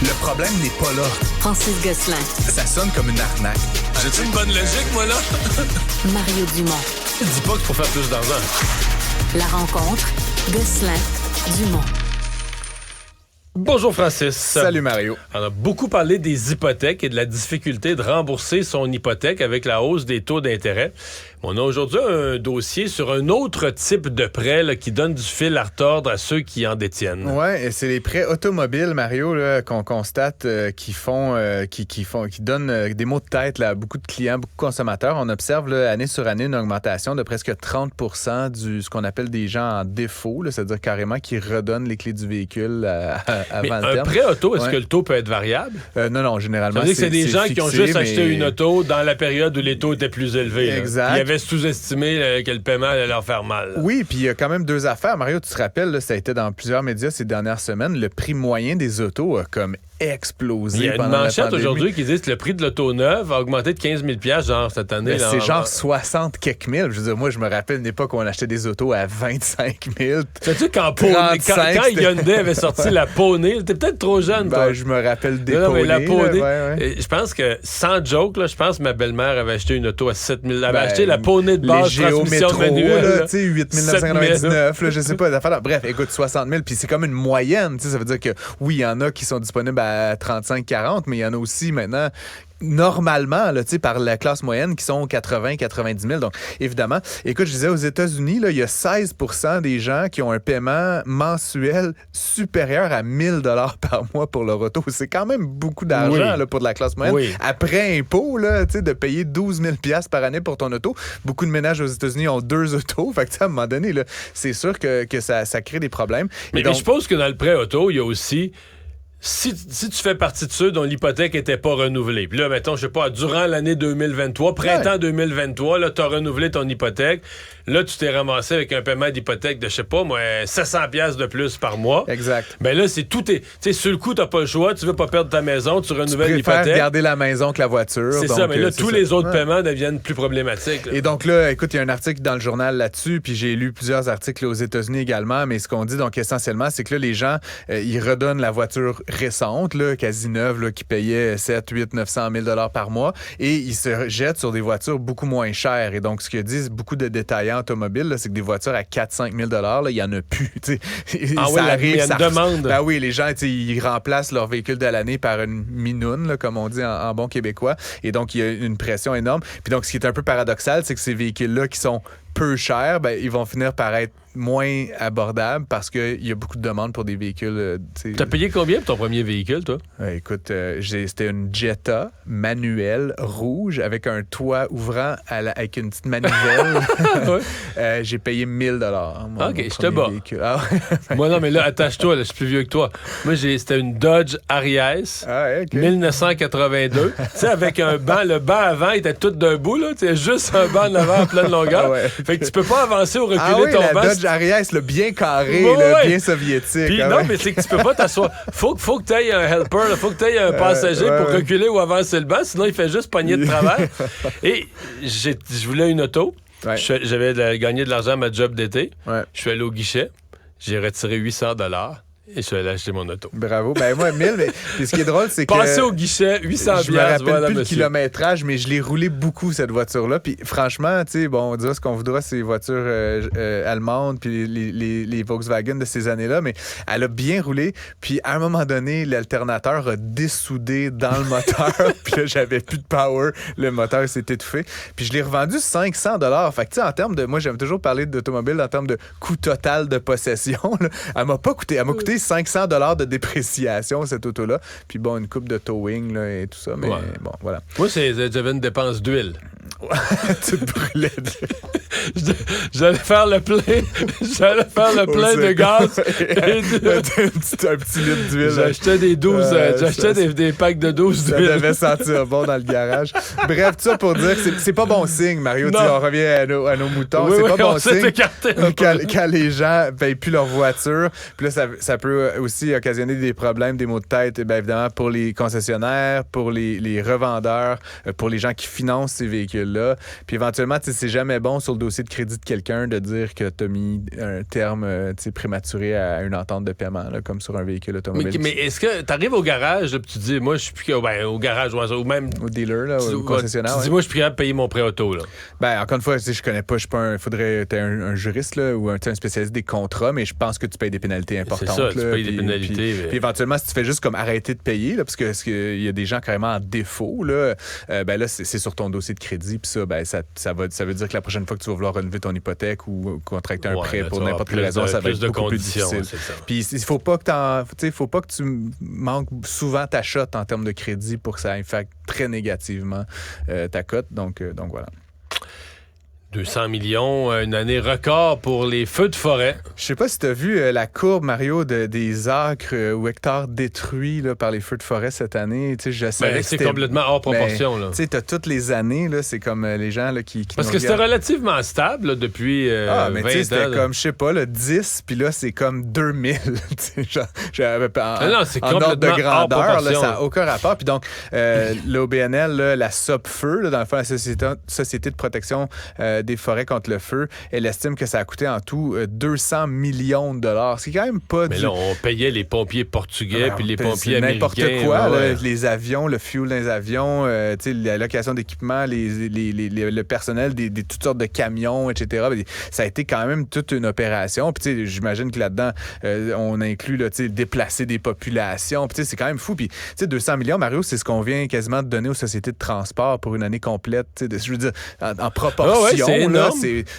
Le problème n'est pas là. Francis Gosselin. Ça sonne comme une arnaque. J'ai-tu une bonne logique, moi, là? Mario Dumont. Dis pas qu'il faut faire plus d'argent. La rencontre, Gosselin-Dumont. Bonjour, Francis. Salut, Mario. On a beaucoup parlé des hypothèques et de la difficulté de rembourser son hypothèque avec la hausse des taux d'intérêt. On a aujourd'hui un dossier sur un autre type de prêt là, qui donne du fil à retordre à ceux qui en détiennent. Oui, c'est les prêts automobiles, Mario, là, qu'on constate qui donnent des maux de tête là, à beaucoup de clients, beaucoup de consommateurs. On observe là, année sur année une augmentation de presque 30% ce qu'on appelle des gens en défaut, là, c'est-à-dire carrément qui redonnent les clés du véhicule avant le terme. Un prêt auto, est-ce que le taux peut être variable? Non, généralement, ça veut dire que c'est des gens fixé, qui ont juste acheté une auto dans la période où les taux étaient plus élevés. Exact. Ils avaient sous-estimé que le paiement allait leur faire mal. Là. Oui, puis il y a quand même deux affaires. Mario, tu te rappelles, là, ça a été dans plusieurs médias ces dernières semaines, le prix moyen des autos a comme explosé. Il y a une manchette aujourd'hui qui dit que le prix de l'auto neuve a augmenté de 15 000 $ genre cette année. C'est genre 60 quelques mille. Je veux dire, moi, je me rappelle une époque où on achetait des autos à 25 000. Sais-tu quand Hyundai avait sorti la Poney, t'es peut-être trop jeune, toi. Je me rappelle des Poney. Poney. La Poney, ouais. je pense que, sans joke, là, je pense que ma belle-mère avait acheté une auto à 7 000 $. Elle avait acheté la Poney de base, transmission manuelle. Tu sais, 8 999, je sais pas. Bref, écoute, 60 000, puis c'est comme une moyenne. Ça veut dire que, oui, il y en a qui sont disponibles à 35-40, mais il y en a aussi maintenant normalement, là, par la classe moyenne, qui sont 80-90 000. Donc, évidemment, écoute, je disais, aux États-Unis, là, il y a 16% des gens qui ont un paiement mensuel supérieur à 1 000 $ par mois pour leur auto. C'est quand même beaucoup d'argent là, pour de la classe moyenne. Oui. Après impôt, là, de payer 12 000 $ par année pour ton auto. Beaucoup de ménages aux États-Unis ont 2 autos. Fait que, à un moment donné, là, c'est sûr que ça crée des problèmes. Mais je suppose que dans le prêt auto, il y a aussi... Si tu fais partie de ceux dont l'hypothèque n'était pas renouvelée, puis là, mettons, je sais pas, durant l'année 2023, printemps 2023, là, tu as renouvelé ton hypothèque, là, tu t'es ramassé avec un paiement d'hypothèque de, je sais pas, moi, 700 $ de plus par mois. Exact. Ben là, tu sais, sur le coup, t'as pas le choix, tu veux pas perdre ta maison, tu renouvelles l'hypothèque. Tu préfères garder la maison que la voiture. C'est donc, ça, mais là, tous les autres ouais. paiements deviennent plus problématiques. Là. Et donc là, écoute, il y a un article dans le journal là-dessus, puis j'ai lu plusieurs articles aux États-Unis également, mais ce qu'on dit, donc, essentiellement, c'est que là, les gens, ils redonnent la voiture récente, là, quasi neuve, là, qui payait 7, 8, 900 000 $ par mois, et ils se jettent sur des voitures beaucoup moins chères. Et donc, ce que disent beaucoup de détaillants automobiles, là, c'est que des voitures à 4-5 000 $, là, il y en a plus. Il y a une demande. Ben oui, les gens, ils remplacent leur véhicule de l'année par une minoune, là, comme on dit en bon québécois. Et donc, il y a une pression énorme. Puis donc, ce qui est un peu paradoxal, c'est que ces véhicules-là qui sont peu chers, ben, ils vont finir par être moins abordables parce qu'il y a beaucoup de demandes pour des véhicules. T'as payé combien pour ton premier véhicule, toi? Écoute, c'était une Jetta manuelle rouge avec un toit ouvrant avec une petite manivelle. Ouais. J'ai payé 1 000 $. OK, je te bats. Ah ouais. Moi, non, mais là, attache-toi, là, je suis plus vieux que toi. Moi, c'était une Dodge Ariès, 1982. Tu sais, avec un banc, le banc avant, il était tout d'un bout, là. Tu sais, juste un banc de l'avant en pleine longueur. Ouais. Fait que tu peux pas avancer ou reculer ton banc. La Dodge Ariès, le bien carré, bien soviétique. Puis, non, mais c'est que tu peux pas t'asseoir. Faut que tu aies un helper, là. Faut que tu aies un passager pour reculer ou avancer le banc, sinon il fait juste pogner de travers. Et je voulais une auto. Ouais. J'avais gagné de l'argent à ma job d'été. Ouais. Je suis allé au guichet. J'ai retiré 800 $ et je suis allé acheter mon auto. Bravo. Ben moi, 1000. Mais puis ce qui est drôle, c'est que... Passer au guichet, 800 $. Je me rappelle plus le kilométrage, mais je l'ai roulé beaucoup, cette voiture-là. Puis franchement, tu sais, bon, on dira ce qu'on voudra, ces voitures allemandes, puis les Volkswagen de ces années-là, mais elle a bien roulé. Puis à un moment donné, l'alternateur a dessoudé dans le moteur. Puis là, j'avais plus de power. Le moteur s'est étouffé. Puis je l'ai revendu 500 $. Fait que tu sais, en termes de... Moi, j'aime toujours parler d'automobile en termes de coût total de possession. Là. Elle m'a coûté 500 $ de dépréciation, cette auto-là. Puis bon, une coupe de towing là, et tout ça. Mais bon, voilà. Moi, j'avais une dépense d'huile. Tu te brûlais. J'allais faire le plein. De gaz. Un petit litre d'huile. J'achetais des packs de 12 d'huile. Ça devait sentir bon dans le garage. Bref, tout ça pour dire que c'est pas bon signe, Mario. On revient à nos moutons. Oui, c'est pas bon signe quand les gens payent plus leur voiture. Puis là, ça peut aussi occasionner des problèmes, des maux de tête, bien évidemment, pour les concessionnaires, pour les revendeurs, pour les gens qui financent ces véhicules. là. Puis éventuellement, c'est jamais bon sur le dossier de crédit de quelqu'un de dire que tu as mis un terme prématuré à une entente de paiement, là, comme sur un véhicule automobile. Mais est-ce que tu arrives au garage et tu dis, moi, je suis plus au garage ou même au dealer, là, au concessionnaire. Tu dis, moi, je suis plus capable de payer mon prêt auto. Là. Encore une fois, je connais pas, je suis pas faudrait être un juriste là, ou un spécialiste des contrats, mais je pense que tu payes des pénalités importantes. C'est ça, là, tu payes des pénalités. Puis éventuellement, si tu fais juste comme arrêter de payer, là, parce qu'il y a des gens carrément en défaut, là, là c'est sur ton dossier de crédit, puis ça veut dire que la prochaine fois que tu vas vouloir relever ton hypothèque ou contracter un prêt pour n'importe quelle raison, ça va être beaucoup plus difficile. Puis il faut pas que tu manques souvent ta shot en termes de crédit pour que ça impacte très négativement ta cote. Donc voilà. 200 millions, une année record pour les feux de forêt. Je sais pas si tu as vu la courbe, Mario, des acres ou hectares détruits là, par les feux de forêt cette année. C'est complètement hors proportion. Tu as toutes les années, là, c'est comme les gens là, qui parce que c'était relativement stable là, depuis 20 ans. C'était comme, je sais pas, le 10, puis là, c'est comme 2000. Non, c'est en ordre de grandeur, là, ça n'a là. aucun rapport. Puis donc, l'OBNL, là, la SOPFEU, là, dans le fond, la Société de protection des forêts contre le feu, elle estime que ça a coûté en tout 200 millions de dollars. C'est quand même pas Mais là, on payait les pompiers portugais puis les pompiers américains. N'importe quoi, là, les avions, le fuel dans les avions, la location d'équipement, le personnel, toutes sortes de camions, etc. Ça a été quand même toute une opération. Puis j'imagine que là-dedans, on inclut là, déplacer des populations. Puis c'est quand même fou. Puis 200 millions, Mario, c'est ce qu'on vient quasiment de donner aux sociétés de transport pour une année complète. Je veux dire, en proportion. Là,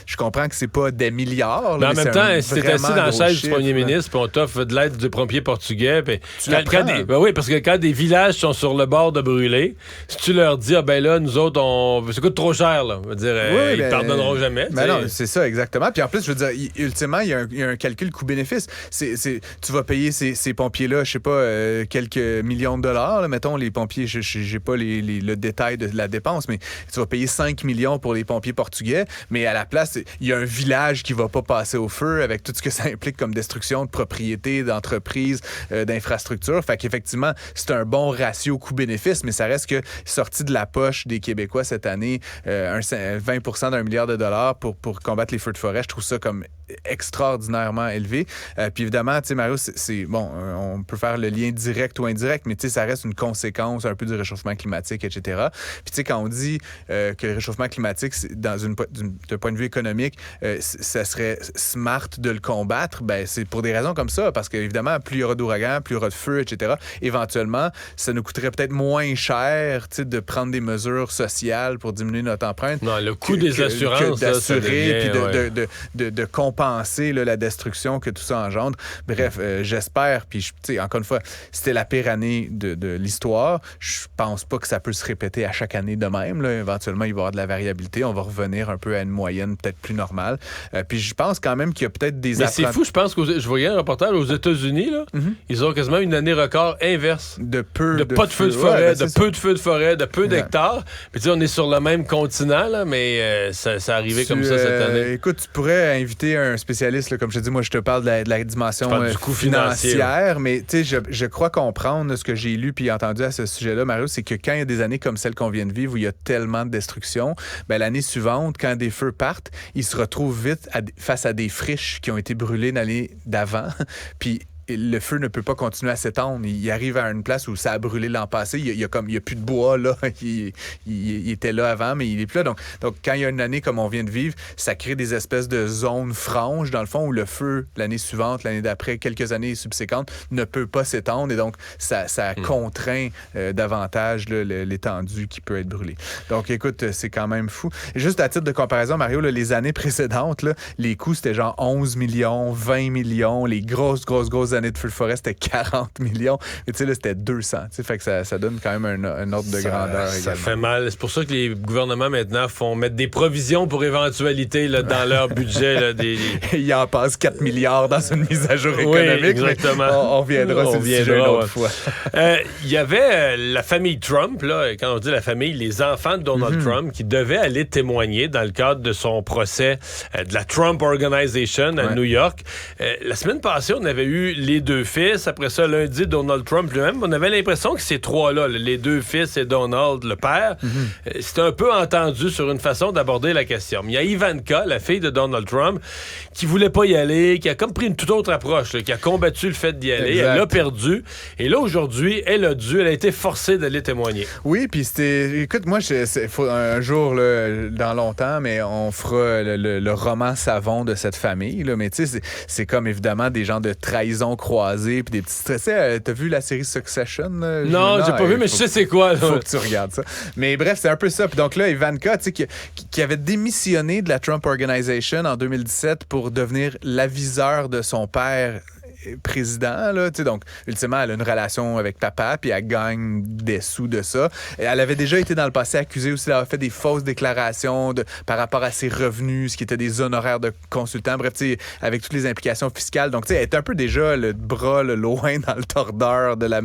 je comprends que c'est pas des milliards. Mais là, en même temps, si t'es assis dans la chaise du premier ministre puis on t'offre de l'aide du pompier portugais, oui, parce que quand des villages sont sur le bord de brûler, si tu leur dis, là, nous autres, ça coûte trop cher, là. Je veux dire, ils pardonneront jamais. Non, c'est ça, exactement. Puis en plus, je veux dire, ultimement, il y a un calcul coût-bénéfice. Tu vas payer ces pompiers-là, je sais pas, quelques millions de dollars. Là. Mettons, les pompiers, j'ai pas le détail de la dépense, mais tu vas payer 5 millions pour les pompiers portugais. Mais à la place, il y a un village qui va pas passer au feu avec tout ce que ça implique comme destruction de propriétés, d'entreprises, d'infrastructures. Fait qu'effectivement, c'est un bon ratio coût-bénéfice, mais ça reste que sorti de la poche des Québécois cette année, 20% d'1 milliard de dollars pour combattre les feux de forêt, je trouve ça comme extraordinairement élevé. Puis évidemment, tu sais, Mario, c'est bon, on peut faire le lien direct ou indirect, mais tu sais, ça reste une conséquence un peu du réchauffement climatique, etc. Puis tu sais, quand on dit que le réchauffement climatique, d'un point de vue économique, ça serait smart de le combattre, c'est pour des raisons comme ça, parce qu'évidemment, plus il y aura d'ouragans, plus il y aura de feux, etc. Éventuellement, ça nous coûterait peut-être moins cher, tu sais, de prendre des mesures sociales pour diminuer notre empreinte. Non, le coût des assurances, que d'assurer, puis de compenser là, la destruction que tout ça engendre. Bref, j'espère, puis encore une fois, c'était la pire année de l'histoire. Je pense pas que ça peut se répéter à chaque année de même. Là. Éventuellement, il va y avoir de la variabilité. On va revenir un peu à une moyenne peut-être plus normale. Puis je pense quand même qu'il y a peut-être des... Mais c'est fou, je pense que je voyais un reportage aux États-Unis, là, ils ont quasiment une année record inverse. De pas de feux de forêt, peu de feux de forêt, de peu d'hectares. Puis tu sais, on est sur le même continent, là, mais ça arrivait comme ça cette année. Écoute, tu pourrais inviter un spécialiste, là, comme je te dis, moi je te parle de la dimension du coût financière, mais tu sais, je crois comprendre ce que j'ai lu puis entendu à ce sujet-là, Mario, c'est que quand il y a des années comme celle qu'on vient de vivre où il y a tellement de destruction, l'année suivante, quand des feux partent, ils se retrouvent vite face à des friches qui ont été brûlées l'année d'avant, puis le feu ne peut pas continuer à s'étendre. Il arrive à une place où ça a brûlé l'an passé. Il y a plus de bois là. Il était là avant, mais il est plus là. Donc, quand il y a une année comme on vient de vivre, ça crée des espèces de zones franches, dans le fond, où le feu, l'année suivante, l'année d'après, quelques années subséquentes, ne peut pas s'étendre. Et donc, ça contraint davantage là, l'étendue qui peut être brûlée. Donc, écoute, c'est quand même fou. Et juste à titre de comparaison, Mario, là, les années précédentes, là, les coûts, c'était genre 11 millions, 20 millions. Les grosses années de feu de forêt, c'était 40 millions. Mais tu sais, là, c'était 200. Tu sais, fait que ça donne quand même un ordre de grandeur également. Ça fait mal. C'est pour ça que les gouvernements, maintenant, font mettre des provisions pour éventualité là, dans leur budget. Là, Il en passe 4 milliards dans une mise à jour économique. Oui, exactement. Mais on reviendra sur le sujet une autre fois. Il y avait la famille Trump, là, quand on dit la famille, les enfants de Donald Trump, qui devaient aller témoigner dans le cadre de son procès de la Trump Organization à New York. La semaine passée, on avait eu les deux fils. Après ça, lundi, Donald Trump lui-même. On avait l'impression que ces trois-là, les deux fils et Donald, le père, c'était un peu entendu sur une façon d'aborder la question. Mais il y a Ivanka, la fille de Donald Trump, qui voulait pas y aller, qui a comme pris une toute autre approche, là, qui a combattu le fait d'y aller. Exact. Elle l'a perdu. Et là, aujourd'hui, elle a été forcée d'aller témoigner. Oui, puis c'était... Écoute, moi, faut un jour, là, dans longtemps, mais on fera le roman savon de cette famille, là. Mais tu sais, c'est comme, évidemment, des gens de trahison croisée, puis des petits stress. T'as vu la série Succession? Là? Non, j'ai pas vu, mais je sais c'est quoi. Il faut que tu regardes ça. Mais bref, c'est un peu ça. Puis donc là, Ivanka, tu sais, qui avait démissionné de la Trump Organization en 2017 pour devenir l'aviseur de son père président, là, tu sais, donc, ultimement, elle a une relation avec papa, puis elle gagne des sous de ça. Et elle avait déjà été dans le passé accusée aussi d'avoir fait des fausses déclarations par rapport à ses revenus, ce qui était des honoraires de consultant, bref, tu sais, avec toutes les implications fiscales. Donc, tu sais, elle est un peu déjà le bras loin dans le tordeur de la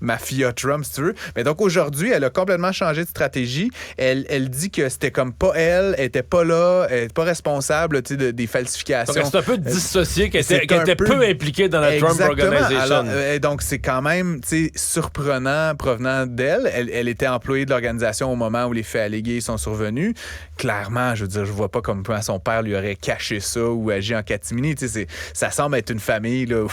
mafia Trump, si tu veux. Mais donc, aujourd'hui, elle a complètement changé de stratégie. Elle dit que c'était comme pas elle était pas là, elle était pas responsable, tu sais, des falsifications. Donc, c'est un peu dissocié, qu'elle était peu impliquée dans la Trump Organization. Alors, donc, c'est quand même surprenant provenant d'elle. Elle était employée de l'organisation au moment où les faits allégués sont survenus. Clairement, je veux dire, je vois pas comment son père lui aurait caché ça ou agi en catimini. Ça semble être une famille là, où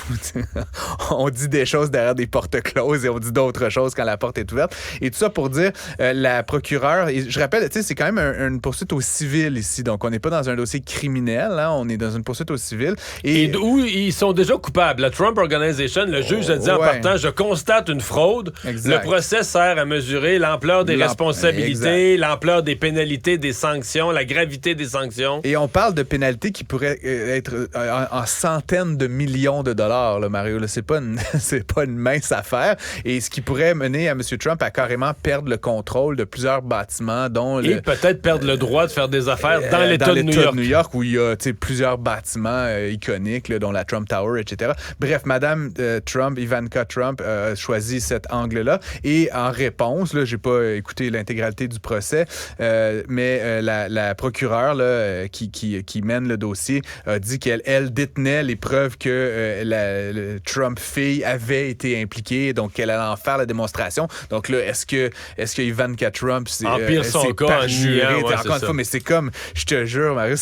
on dit des choses derrière des portes closes et on dit d'autres choses quand la porte est ouverte. Et tout ça pour dire, la procureure, et je rappelle, c'est quand même une poursuite au civil ici. Donc, on n'est pas dans un dossier criminel, hein, on est dans une poursuite au civil. Et où ils sont déjà coupables. La Trump Organization, le juge a dit en partant, je constate une fraude. Exact. Le procès sert à mesurer l'ampleur des responsabilités, l'ampleur des pénalités, des sanctions, la gravité des sanctions. Et on parle de pénalités qui pourraient être en centaines de millions de dollars, là, Mario. Là, c'est pas une mince affaire. Et ce qui pourrait mener à M. Trump à carrément perdre le contrôle de plusieurs bâtiments, dont et peut-être perdre le droit de faire des affaires dans l'État de New York. Où il y a plusieurs bâtiments iconiques, là, dont la Trump Tower, etc. Bref, Madame Trump, Ivanka Trump, a choisi cet angle-là. Et en réponse, là, j'ai pas écouté l'intégralité du procès, mais la procureure là, qui mène le dossier a dit qu'elle détenait les preuves que le Trump fille avait été impliquée, donc qu'elle allait en faire la démonstration. Donc là, est-ce que Ivanka Trump c'est parjuré? Encore une fois, mais c'est comme, je te jure, Mario,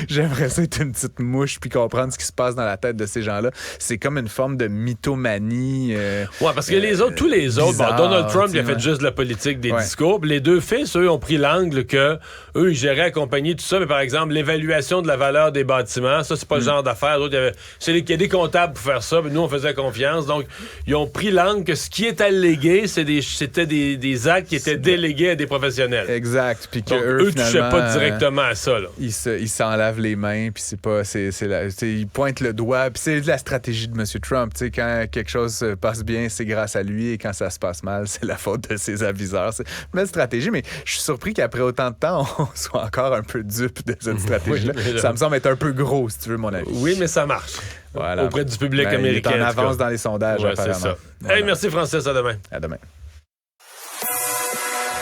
j'aimerais ça être une petite mouche puis comprendre ce qui se passe dans la tête de ces gens-là. C'est comme une forme de mythomanie. Ouais, parce que les autres, tous les autres, bizarre, Donald Trump, il a fait juste de la politique, des discours. Les deux fils, eux, ont pris l'angle que eux, ils géraient la compagnie, tout ça. Mais par exemple, l'évaluation de la valeur des bâtiments, ça, c'est pas le genre d'affaires. Il y a des comptables pour faire ça, mais nous, on faisait confiance. Donc, ils ont pris l'angle que ce qui est allégué, c'était des actes qui étaient délégués à des professionnels. Exact. Puis que donc, eux touchaient pas directement à ça. Là. Ils s'en lavent les mains, puis ils pointent le doigt. Puis c'est de la stratégie de M. Trump. Tu sais, quand quelque chose se passe bien, c'est grâce à lui, et quand ça se passe mal, c'est la faute de ses aviseurs. C'est une belle stratégie, mais je suis surpris qu'après autant de temps, on soit encore un peu dupe de cette stratégie-là. Oui, ça me semble être un peu gros, si tu veux, mon avis. Oui, mais ça marche. Auprès du public américain. Il est en avance dans les sondages, apparemment. C'est ça. Voilà. Hey, merci, Francis. À demain. À demain.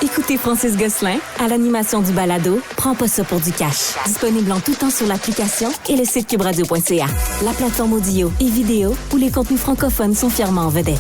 Écoutez Francis Gosselin à l'animation du balado Prends pas ça pour du cash. Disponible en tout temps sur l'application et le site cubradio.ca. La plateforme audio et vidéo où les contenus francophones sont fièrement en vedette.